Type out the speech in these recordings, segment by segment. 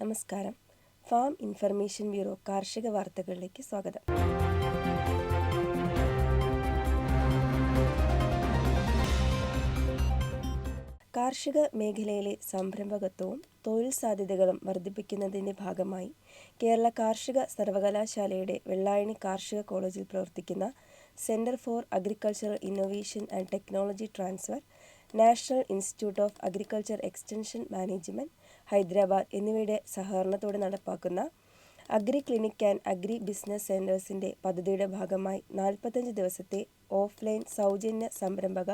നമസ്കാരം. Farm information bureau കാർഷിക വാർത്തകളിലേക്ക് സ്വാഗതം. കാർഷിക മേഖലയിലെ സംരംഭകത്വവും തൊഴിൽ സാധ്യതകളും വർദ്ധിപ്പിക്കുന്നതിൻ്റെ ഭാഗമായി കേരള കാർഷിക സർവകലാശാലയുടെ വെള്ളായണി കാർഷിക കോളേജിൽ പ്രവർത്തിക്കുന്ന centre for agricultural innovation and technology transfer, national institute of agriculture extension management, Hyderabad എന്നിവയുടെ സഹകരണത്തോടെ നടപ്പാക്കുന്ന agri clinic and agri business സെന്റേഴ്സിന്റെ പദ്ധതിയുടെ ഭാഗമായി 45 ദിവസത്തെ ഓഫ്ലൈൻ സൗജന്യ സംരംഭക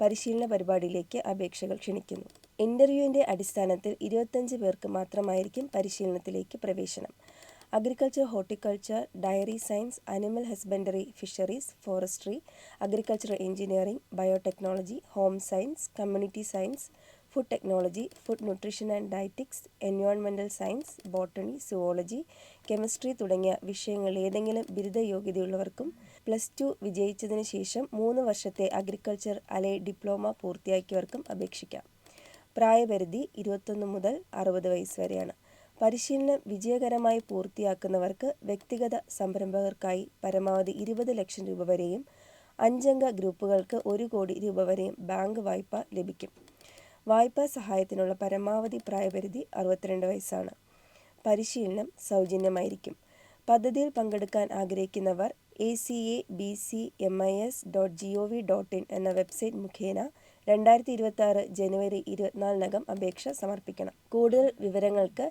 പരിശീലന പരിപാടിയിലേക്ക് അപേക്ഷകൾ ക്ഷണിക്കുന്നു. ഇന്റർവ്യൂവിന്റെ അടിസ്ഥാനത്തിൽ 25 പേർക്ക് മാത്രമായിരിക്കും പരിശീലനത്തിലേക്ക് പ്രവേശനം. Agriculture, horticulture, dairy science, animal husbandry, fisheries, forestry, agricultural engineering, biotechnology, home science, community science, food technology, food nutrition and dietetics, എൻവയോൺമെന്റൽ സയൻസ്, ബോട്ടണി, സുവോളജി, കെമിസ്ട്രി തുടങ്ങിയ വിഷയങ്ങളിൽ ഏതെങ്കിലും ബിരുദ യോഗ്യതയുള്ളവർക്കും +2 വിജയിച്ചതിന് ശേഷം 3 വർഷത്തെ അഗ്രികൾച്ചർ അലൈഡ് ഡിപ്ലോമ പൂർത്തിയാക്കിയവർക്കും അപേക്ഷിക്കാം. പ്രായപരിധി 21 മുതൽ 60 വയസ്സ് വരെയാണ്. പരിശീലനം വിജയകരമായി പൂർത്തിയാക്കുന്നവർക്ക് വ്യക്തിഗത സംരംഭകർക്കായി പരമാവധി 20 ലക്ഷം രൂപ വരെയും 5 അംഗ ഗ്രൂപ്പുകൾക്ക് 1 കോടി രൂപ വരെയും ബാങ്ക് വായ്പ ലഭിക്കും. വായ്പാ സഹായത്തിനുള്ള പരമാവധി പ്രായപരിധി 62 വയസ്സാണ്. പരിശീലനം സൗജന്യമായിരിക്കും. പദ്ധതിയിൽ പങ്കെടുക്കാൻ ആഗ്രഹിക്കുന്നവർ acabcmis.gov.in എന്ന വെബ്സൈറ്റ് മുഖേന 2026 ജനുവരി 24 അപേക്ഷ സമർപ്പിക്കണം. കൂടുതൽ വിവരങ്ങൾക്ക്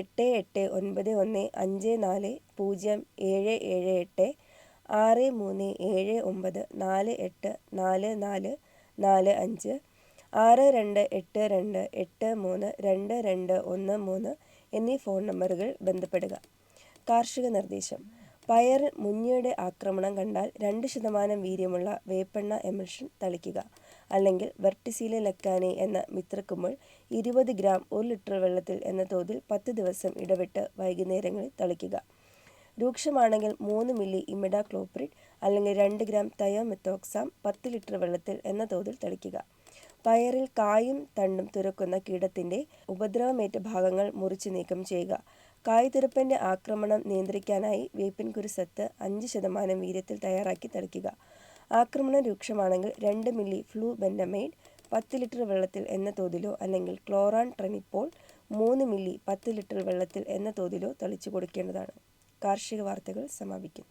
8891540778 6379484445 6282832213 എന്നീ ഫോൺ നമ്പറുകൾ ബന്ധപ്പെടുക. കാർഷിക നിർദ്ദേശം: പയറിൽ മുഞ്ഞയുടെ ആക്രമണം കണ്ടാൽ 2% വീര്യമുള്ള വേപ്പെണ്ണ എമൽഷൻ തളിക്കുക. അല്ലെങ്കിൽ വെർട്ടിസീല ലക്കാനെ എന്ന മിത്രക്കുമിൾ 20 ഗ്രാം 1 ലിറ്റർ വെള്ളത്തിൽ എന്ന തോതിൽ 10 ദിവസം ഇടവിട്ട് വൈകുന്നേരങ്ങളിൽ തളിക്കുക. രൂക്ഷമാണെങ്കിൽ 3 മില്ലി ഇമിഡാക്ലോപ്രിഡ് അല്ലെങ്കിൽ 2 ഗ്രാം തയോമെത്തോക്സാം 10 ലിറ്റർ വെള്ളത്തിൽ എന്ന തോതിൽ തളിക്കുക. പയറിൽ കായും തണ്ടും തുരക്കുന്ന കീടത്തിന്റെ ഉപദ്രവമേറ്റ ഭാഗങ്ങൾ മുറിച്ച് നീക്കം ചെയ്യുക. കായ്തുരപ്പന്റെ ആക്രമണം നിയന്ത്രിക്കാനായി വേപ്പിൻ കുരുസത്ത് 5% വീര്യത്തിൽ തയ്യാറാക്കി തളിക്കുക. ആക്രമണം രൂക്ഷമാണെങ്കിൽ 2 മില്ലി ഫ്ലൂബെൻഡമൈഡ് 10 ലിറ്റർ വെള്ളത്തിൽ എന്ന തോതിലോ അല്ലെങ്കിൽ ക്ലോറാൻ ട്രെനിപ്പോൾ 3 മില്ലി 10 ലിറ്റർ വെള്ളത്തിൽ എന്ന തോതിലോ തളിച്ചു കൊടുക്കേണ്ടതാണ്. കാർഷിക വാർത്തകൾ സമാപിക്കുന്നു.